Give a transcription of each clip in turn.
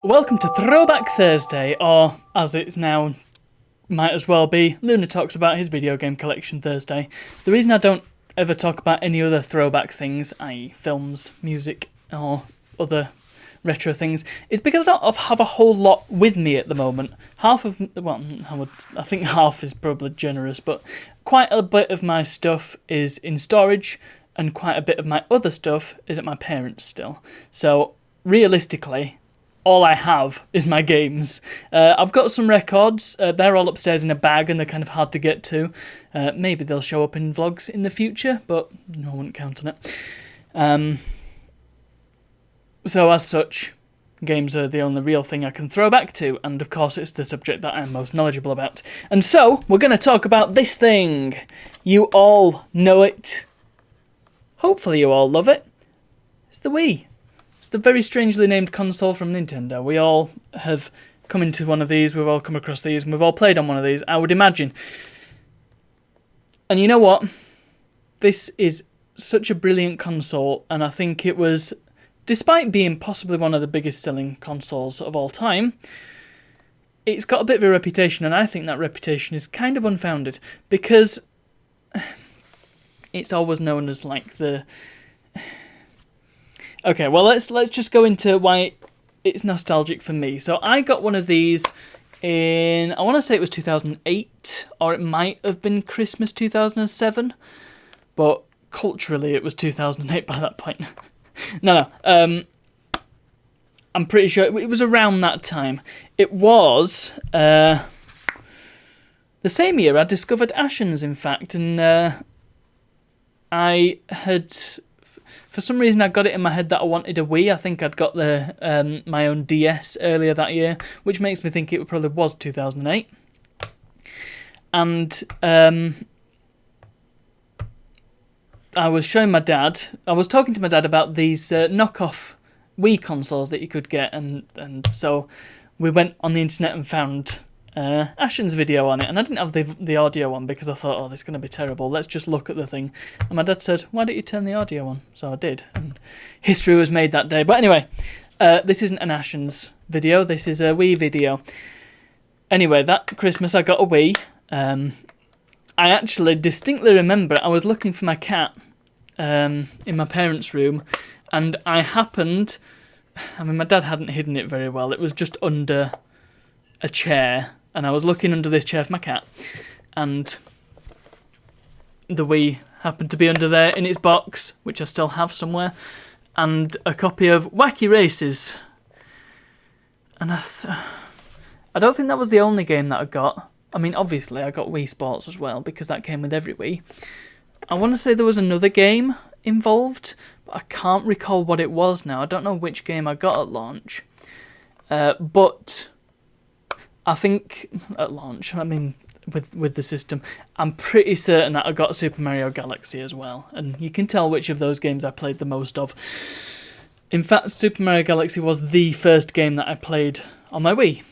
Welcome to Throwback Thursday, or as it's now might as well be, Luna talks about his video game collection Thursday. The reason I don't ever talk about any other throwback things, i.e. films, music, or other retro things, is because I don't have a whole lot with me at the moment. I think half is probably generous, but quite a bit of my stuff is in storage, and quite a bit of my other stuff is at my parents' still. So, realistically, all I have is my games. I've got some records. They're all upstairs in a bag and they're kind of hard to get to. Maybe they'll show up in vlogs in the future, but no, I wouldn't count on it. So as such, games are the only real thing I can throw back to, and of course it's the subject that I'm most knowledgeable about. And so, we're going to talk about this thing. You all know it. Hopefully you all love it. It's the Wii. It's the very strangely named console from Nintendo. We all have come into one of these, we've all come across these, and we've all played on one of these, I would imagine. And you know what? This is such a brilliant console, and I think it was, despite being possibly one of the biggest selling consoles of all time, it's got a bit of a reputation, and I think that reputation is kind of unfounded, because it's always known as like the... Okay, well, let's just go into why it's nostalgic for me. So I got one of these in, I want to say it was 2008, or it might have been Christmas 2007, but culturally it was 2008 by that point. No, I'm pretty sure it was around that time. It was the same year I discovered Ashen's, in fact, and I had... For some reason, I got it in my head that I wanted a Wii. I think I'd got my own DS earlier that year, which makes me think it probably was 2008. And I was showing my dad. I was talking to my dad about these knockoff Wii consoles that you could get, and so we went on the internet and found Ashen's video on it, and I didn't have the audio on because I thought, oh, this is going to be terrible, let's just look at the thing. And my dad said, why don't you turn the audio on? So I did, and history was made that day. But anyway, this isn't an Ashen's video, this is a Wii video. Anyway, that Christmas I got a Wii. I actually distinctly remember I was looking for my cat in my parents' room, and I happened... I mean, my dad hadn't hidden it very well, it was just under a chair, and I was looking under this chair for my cat, and the Wii happened to be under there in its box, which I still have somewhere, and a copy of Wacky Races. And I don't think that was the only game that I got. I mean, obviously I got Wii Sports as well, because that came with every Wii. I want to say there was another game involved, but I can't recall what it was now. I don't know which game I got at launch. But I think at launch, I mean, with the system, I'm pretty certain that I got Super Mario Galaxy as well, and you can tell which of those games I played the most of. In fact, Super Mario Galaxy was the first game that I played on my Wii.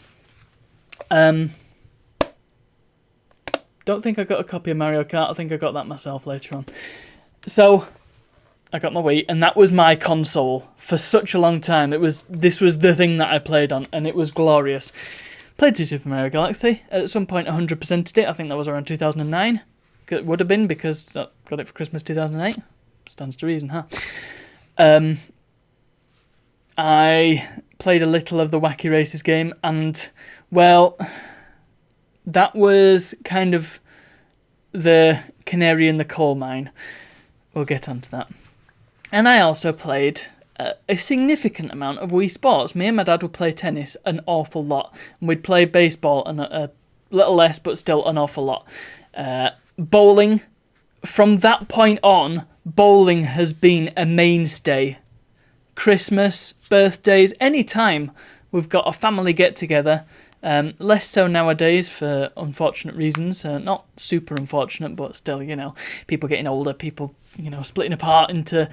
Don't think I got a copy of Mario Kart, I think I got that myself later on. So, I got my Wii, and that was my console for such a long time. This was the thing that I played on, and it was glorious. Played through Super Mario Galaxy. At some point 100%ed it. I think that was around 2009. It would have been, because I got it for Christmas 2008. Stands to reason, huh? I played a little of the Wacky Races game, and, well, that was kind of the canary in the coal mine. We'll get onto that. And I also played a significant amount of Wii Sports. Me and my dad would play tennis an awful lot, and we'd play baseball and a little less, but still an awful lot. Bowling, from that point on, bowling has been a mainstay. Christmas, birthdays, any time we've got a family get-together, less so nowadays for unfortunate reasons, not super unfortunate, but still, you know, people getting older, people, you know, splitting apart into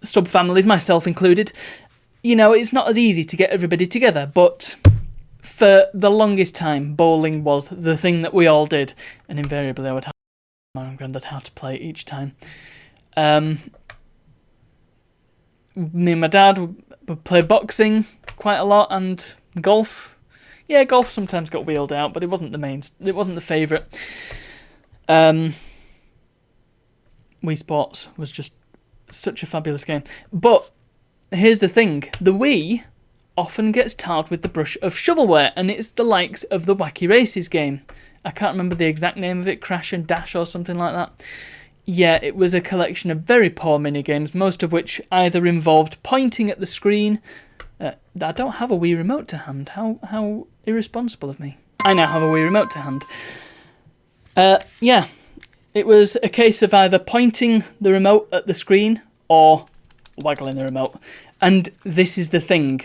sub-families, myself included. You know, it's not as easy to get everybody together, but for the longest time, bowling was the thing that we all did, and invariably I would have my mum and granddad how to play each time. Me and my dad would play boxing quite a lot, and Golf, yeah, golf sometimes got wheeled out, but it wasn't the main. It wasn't the favourite. Wii Sports was just such a fabulous game. But here's the thing: the Wii often gets tarred with the brush of shovelware, and it's the likes of the Wacky Races game. I can't remember the exact name of it, Crash and Dash or something like that. Yeah, it was a collection of very poor minigames, most of which either involved pointing at the screen. I don't have a Wii remote to hand. How irresponsible of me. I now have a Wii remote to hand. Yeah, it was a case of either pointing the remote at the screen or waggling the remote. And this is the thing.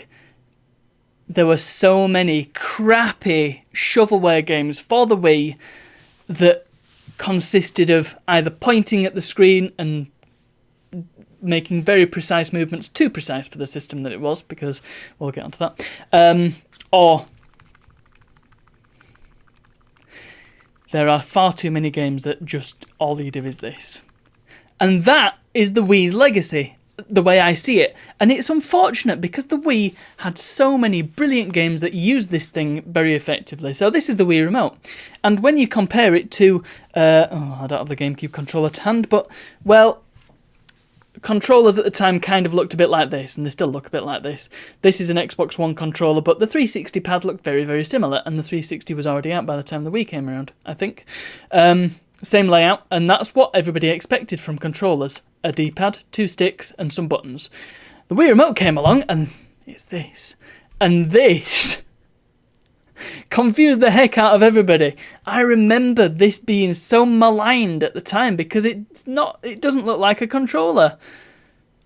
There were so many crappy shovelware games for the Wii that consisted of either pointing at the screen and making very precise movements, too precise for the system that it was, because we'll get onto that, or there are far too many games that just all you do is this. And that is the Wii's legacy, the way I see it. And it's unfortunate because the Wii had so many brilliant games that used this thing very effectively. So this is the Wii remote. And when you compare it to, I don't have the GameCube controller to hand, but, well, controllers at the time kind of looked a bit like this, and they still look a bit like this. This is an Xbox One controller, but the 360 pad looked very, very similar, and the 360 was already out by the time the Wii came around, I think. Same layout, and that's what everybody expected from controllers. A D-pad, 2 sticks, and some buttons. The Wii remote came along, and it's this. And this confused the heck out of everybody. I remember this being so maligned at the time because it doesn't look like a controller.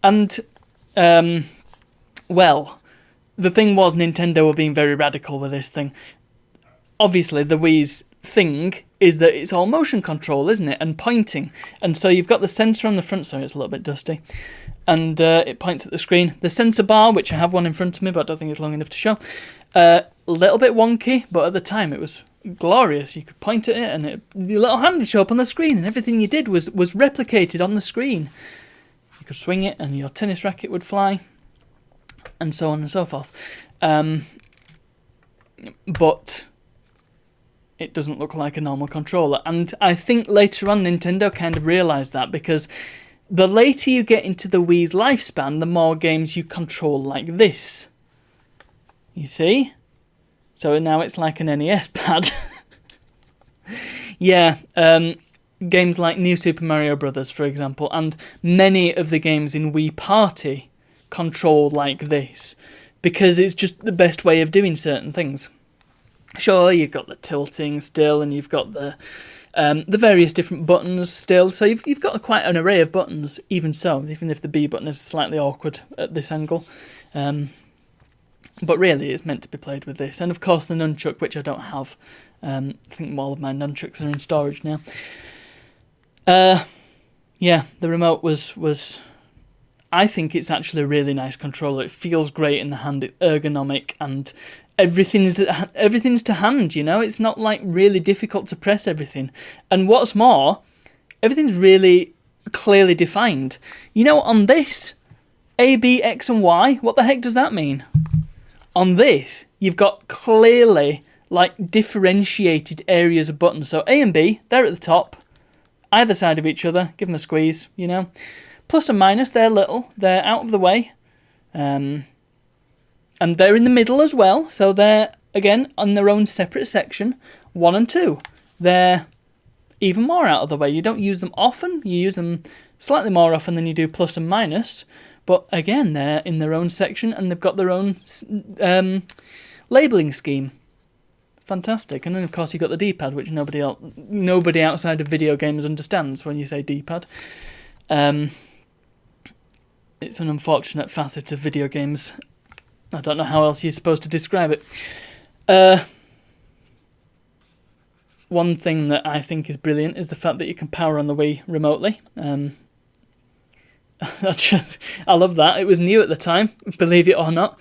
And, well, the thing was Nintendo were being very radical with this thing. Obviously, the Wii's thing is that it's all motion control, isn't it? And pointing. And so you've got the sensor on the front, sorry, it's a little bit dusty. And it points at the screen. The sensor bar, which I have one in front of me, but I don't think it's long enough to show. A little bit wonky, but at the time it was glorious. You could point at it and your little hand would show up on the screen, and everything you did was replicated on the screen. You could swing it and your tennis racket would fly, and so on and so forth. But it doesn't look like a normal controller. And I think later on Nintendo kind of realised that, because the later you get into the Wii's lifespan, the more games you control like this. You see? So now it's like an NES pad. Yeah, games like New Super Mario Bros., for example, and many of the games in Wii Party control like this, because it's just the best way of doing certain things. Sure, you've got the tilting still, and you've got the various different buttons still. So you've got quite an array of buttons, even so, even if the B button is slightly awkward at this angle. But really, it's meant to be played with this. And of course, the nunchuck, which I don't have. I think all of my nunchucks are in storage now. Yeah, the remote was. I think it's actually a really nice controller. It feels great in the hand. It's ergonomic, and everything's to hand, you know? It's not like really difficult to press everything. And what's more, everything's really clearly defined. You know, on this, A, B, X and Y, what the heck does that mean? On this, you've got clearly, like, differentiated areas of buttons. So A and B, they're at the top, either side of each other. Give them a squeeze, you know? Plus and minus, they're little. They're out of the way. And they're in the middle as well, so they're, again, on their own separate section. 1 and 2, they're even more out of the way. You don't use them often, you use them slightly more often than you do plus and minus, but again, they're in their own section and they've got their own labelling scheme. Fantastic. And then, of course, you've got the D-pad, which nobody outside of video games understands when you say D-pad. It's an unfortunate facet of video games. I don't know how else you're supposed to describe it. One thing that I think is brilliant is the fact that you can power on the Wii remotely. I love that. It was new at the time, believe it or not.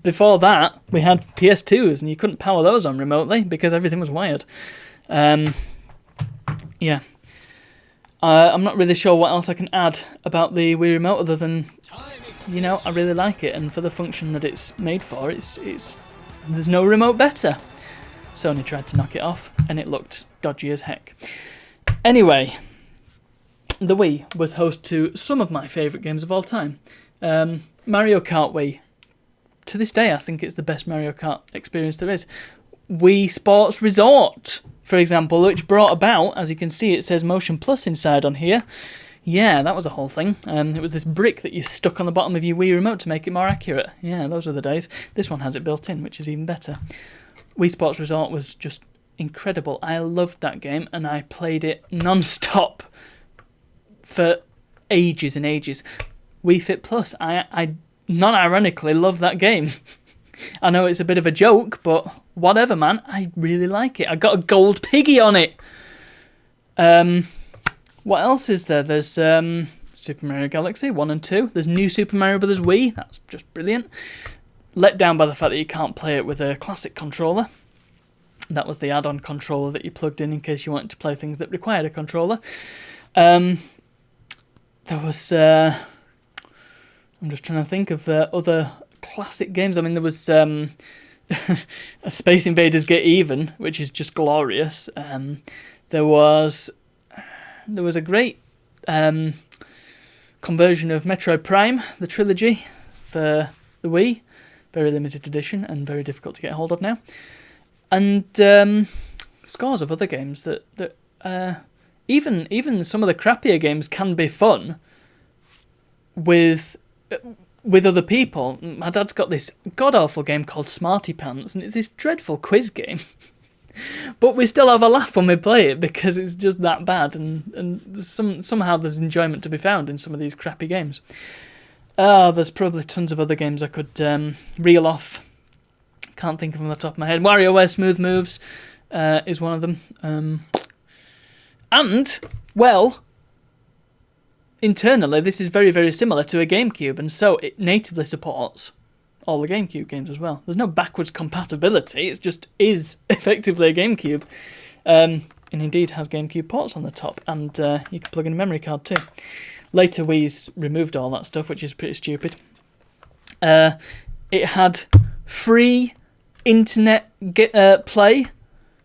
Before that, we had PS2s, and you couldn't power those on remotely because everything was wired. Yeah. I'm not really sure what else I can add about the Wii Remote other than, you know, I really like it, and for the function that it's made for, it's There's no remote better. Sony tried to knock it off, and it looked dodgy as heck. Anyway, the Wii was host to some of my favourite games of all time. Mario Kart Wii. To this day, I think it's the best Mario Kart experience there is. Wii Sports Resort, for example, which brought about, as you can see, it says Motion Plus inside on here. Yeah, that was a whole thing. It was this brick that you stuck on the bottom of your Wii remote to make it more accurate. Yeah, those were the days. This one has it built in, which is even better. Wii Sports Resort was just incredible. I loved that game, and I played it non-stop for ages and ages. Wii Fit Plus, I non-ironically love that game. I know it's a bit of a joke, but whatever, man. I really like it. I got a gold piggy on it. What else is there? There's Super Mario Galaxy 1 and 2. There's New Super Mario Bros. Wii. That's just brilliant. Let down by the fact that you can't play it with a classic controller. That was the add-on controller that you plugged in case you wanted to play things that required a controller. There was... I'm just trying to think of other classic games. I mean, there was a Space Invaders Get Even, which is just glorious. There was a great conversion of Metroid Prime, the trilogy, for the Wii. Very limited edition and very difficult to get hold of now. And scores of other games that even some of the crappier games can be fun with other people. My dad's got this god-awful game called Smarty Pants, and it's this dreadful quiz game. But we still have a laugh when we play it because it's just that bad, and somehow there's enjoyment to be found in some of these crappy games. There's probably tons of other games I could reel off. Can't think of them on the top of my head. WarioWare Smooth Moves is one of them. And, well... internally, this is very, very similar to a GameCube, and so it natively supports all the GameCube games as well. There's no backwards compatibility, it just is effectively a GameCube. And indeed has GameCube ports on the top, and you can plug in a memory card too. Later Wii's removed all that stuff, which is pretty stupid. It had free internet play,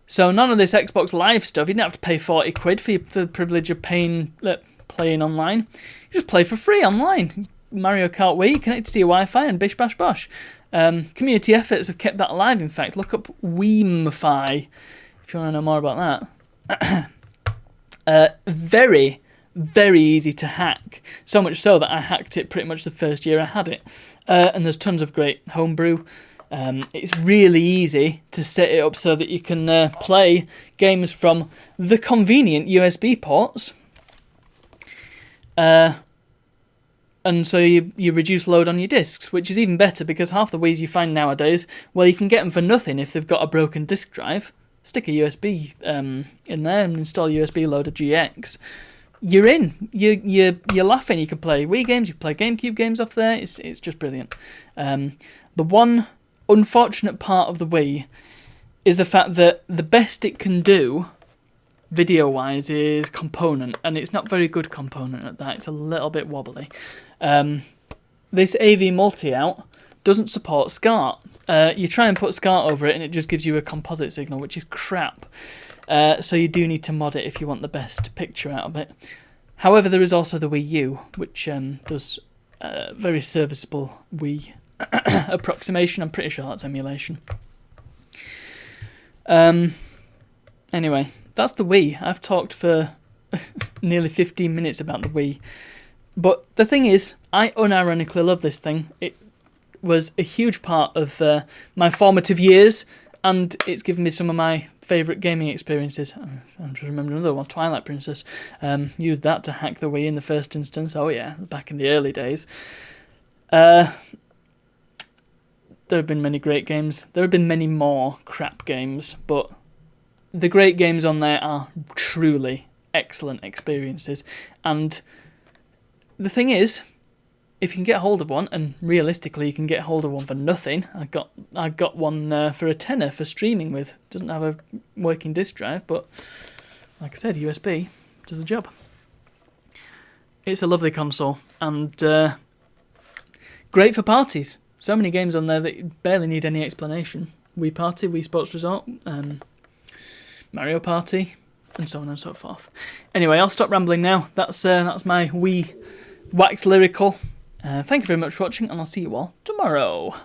so none of this Xbox Live stuff. You didn't have to pay 40 quid for the privilege of playing online. You just play for free online. Mario Kart Wii, connected to your Wi-Fi, and bish bash bosh. Community efforts have kept that alive. In fact, look up Weemify if you want to know more about that. Very, very easy to hack. So much so that I hacked it pretty much the first year I had it. And there's tons of great homebrew. It's really easy to set it up so that you can play games from the convenient USB ports. And so you reduce load on your discs, which is even better because half the Wiis you find nowadays, well, you can get them for nothing if they've got a broken disk drive. Stick a USB in there and install USB loader GX. You're in. You're laughing. You can play Wii games, you can play GameCube games off there. It's just brilliant. The one unfortunate part of the Wii is the fact that the best it can do video-wise is component, and it's not very good component at that. It's a little bit wobbly. This AV multi-out doesn't support SCART. You try and put SCART over it and it just gives you a composite signal, which is crap. So you do need to mod it if you want the best picture out of it. However, there is also the Wii U, which does very serviceable Wii approximation. I'm pretty sure that's emulation. Anyway, that's the Wii. I've talked for nearly 15 minutes about the Wii. But the thing is, I unironically love this thing. It was a huge part of my formative years, and it's given me some of my favourite gaming experiences. I'm just remembering another one, Twilight Princess. Used that to hack the Wii in the first instance. Oh yeah, back in the early days. There have been many great games. There have been many more crap games, but the great games on there are truly excellent experiences. And the thing is, if you can get hold of one, and realistically you can get hold of one for nothing. I got one for a tenner for streaming with. Doesn't have a working disk drive, but like I said, USB does the job. It's a lovely console, and great for parties. So many games on there that you barely need any explanation. Wii Party, Wii Sports Resort, Mario Party, and so on and so forth. Anyway, I'll stop rambling now. That's my Wii wax lyrical. Thank you very much for watching, and I'll see you all tomorrow.